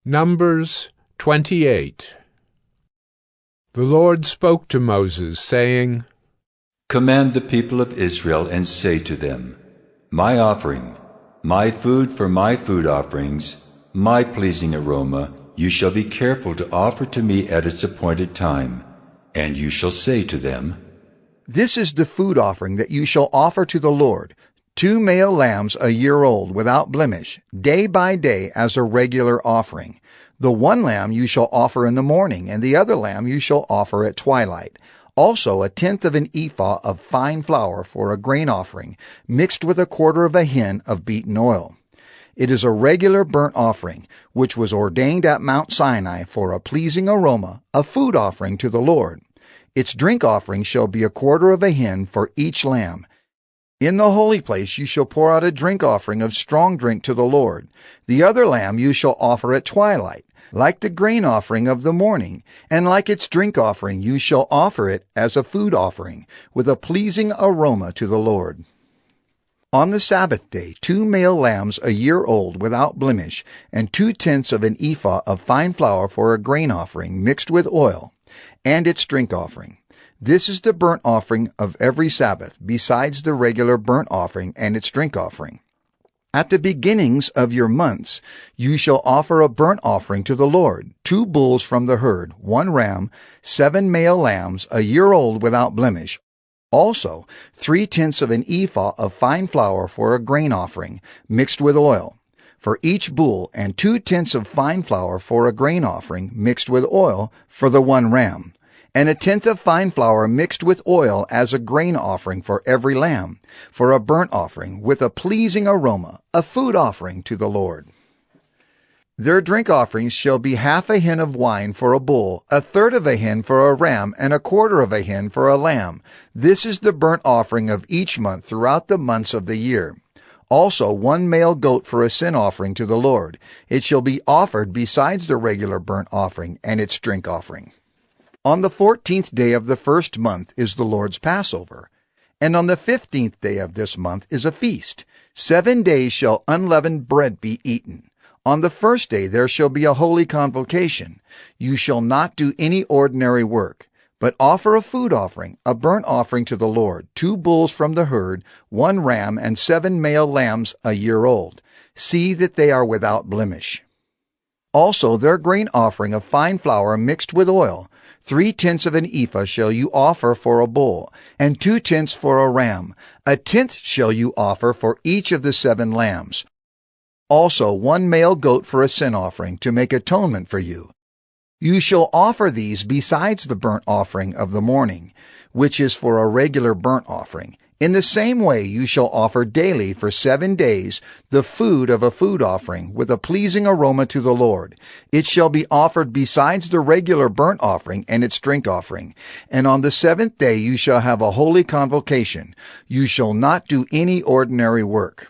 Numbers 28. The Lord spoke to Moses, saying, Command the people of Israel and say to them, My offering, my food for my food offerings, my pleasing aroma, you shall be careful to offer to me at its appointed time. And you shall say to them, This is the food offering that you shall offer to the Lord, 2 male lambs a year old without blemish, day by day as a regular offering. The one lamb you shall offer in the morning, and the other lamb you shall offer at twilight. Also 1/10 of an ephah of fine flour for a grain offering, mixed with 1/4 of a hin of beaten oil. It is a regular burnt offering, which was ordained at Mount Sinai for a pleasing aroma, a food offering to the Lord. Its drink offering shall be 1/4 of a hin for each lamb. In the holy place you shall pour out a drink offering of strong drink to the Lord. The other lamb you shall offer at twilight, like the grain offering of the morning, and like its drink offering you shall offer it as a food offering, with a pleasing aroma to the Lord. On the Sabbath day 2 male lambs a year old without blemish, and 2/10 of an ephah of fine flour for a grain offering mixed with oil, and its drink offering. This is the burnt offering of every Sabbath, besides the regular burnt offering and its drink offering. At the beginnings of your months you shall offer a burnt offering to the Lord, 2 bulls from the herd, 1 ram, 7 male lambs a year old without blemish. Also 3/10 of an ephah of fine flour for a grain offering, mixed with oil, for each bull, and 2/10 of fine flour for a grain offering, mixed with oil, for the 1 ram, and 1/10 of fine flour mixed with oil as a grain offering for every lamb, for a burnt offering, with a pleasing aroma, a food offering to the Lord. Their drink offerings shall be 1/2 a hin of wine for a bull, 1/3 of a hin for a ram, and 1/4 of a hin for a lamb. This is the burnt offering of each month throughout the months of the year. Also 1 male goat for a sin offering to the Lord. It shall be offered besides the regular burnt offering and its drink offering. On the 14th day of the first month is the Lord's Passover, and on the 15th day of this month is a feast. 7 days shall unleavened bread be eaten. On the first day there shall be a holy convocation. You shall not do any ordinary work, but offer a food offering, a burnt offering to the Lord, 2 bulls from the herd, 1 ram, and 7 male lambs a year old. See that they are without blemish. Also their grain offering of fine flour mixed with oil, 3/10 of an ephah shall you offer for a bull, and 2/10 for a ram. 1/10 shall you offer for each of the 7 lambs. Also 1 male goat for a sin offering, to make atonement for you. You shall offer these besides the burnt offering of the morning, which is for a regular burnt offering. In the same way you shall offer daily for 7 days the food of a food offering, with a pleasing aroma to the Lord. It shall be offered besides the regular burnt offering and its drink offering. And on the 7th day you shall have a holy convocation. You shall not do any ordinary work.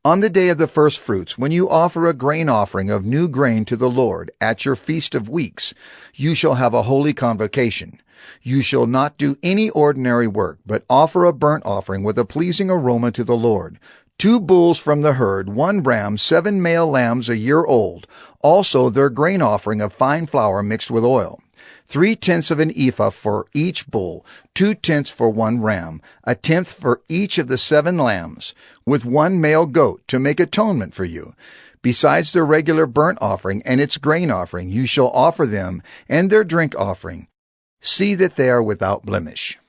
On the day of the first fruits, when you offer a grain offering of new grain to the Lord at your feast of weeks, you shall have a holy convocation. You shall not do any ordinary work, but offer a burnt offering with a pleasing aroma to the Lord. 2 bulls from the herd, 1 ram, 7 male lambs a year old, also their grain offering of fine flour mixed with oil. 3/10 of an ephah for each bull, 2/10 for 1 ram, 1/10 for each of the 7 lambs, with 1 male goat, to make atonement for you. Besides the regular burnt offering and its grain offering, you shall offer them and their drink offering. See that they are without blemish.